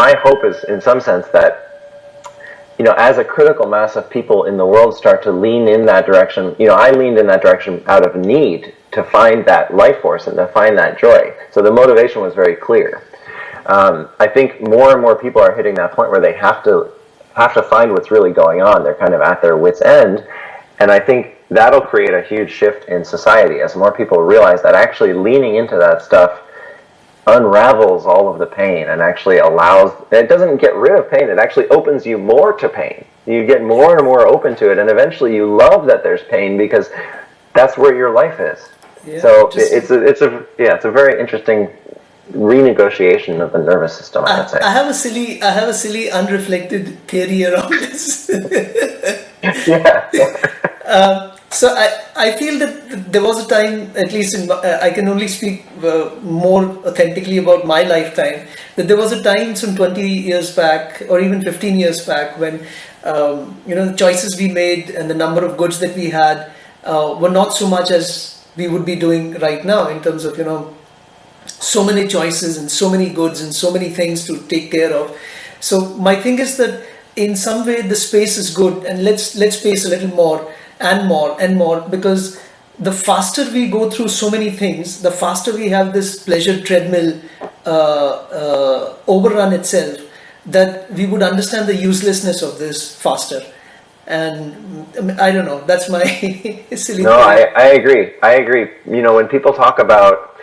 my hope is, in some sense, that as a critical mass of people in the world start to lean in that direction, I leaned in that direction out of need to find that life force and to find that joy. So the motivation was very clear. I think more and more people are hitting that point where they have to find what's really going on. They're kind of at their wit's end. And I think that'll create a huge shift in society as more people realize that actually leaning into that stuff unravels all of the pain and actually it doesn't get rid of pain, it actually opens you more to pain. You get more and more open to it, and eventually you love that there's pain because that's where your life is. Yeah, so it's a very interesting renegotiation of the nervous system, I would say. I have a silly unreflected theory around this. Yeah. So I feel that there was a time, at least I can only speak more authentically about my lifetime, that there was a time some 20 years back or even 15 years back when the choices we made and the number of goods that we had were not so much as we would be doing right now, in terms of so many choices and so many goods and so many things to take care of. So my thing is that in some way the space is good, and let's space a little more and more and more, because the faster we go through so many things, the faster we have this pleasure treadmill overrun itself, that we would understand the uselessness of this faster. And I don't know, that's my silly No, I agree. When people talk about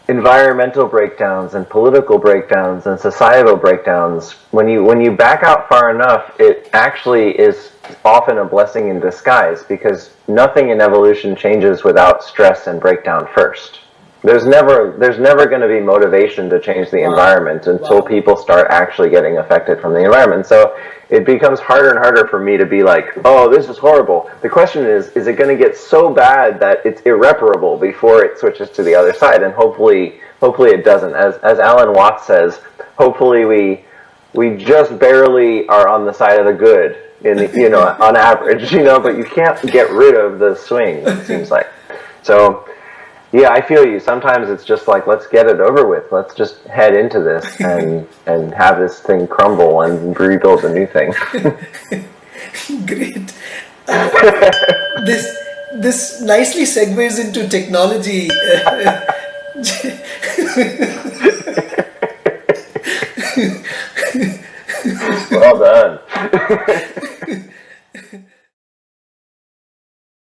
environmental breakdowns and political breakdowns and societal breakdowns, when you back out far enough, it actually is often a blessing in disguise, because nothing in evolution changes without stress and breakdown first. There's never going to be motivation to change the environment until people start actually getting affected from the environment. So it becomes harder and harder for me to be like, oh, this is horrible. The question is it going to get so bad that it's irreparable before it switches to the other side? And hopefully it doesn't. As Alan Watts says, hopefully we just barely are on the side of the good on average, but you can't get rid of the swing, it seems like. So yeah, I feel you. Sometimes it's just like, let's get it over with. Let's just head into this and have this thing crumble and rebuild a new thing. Great. This nicely segues into technology. Well done.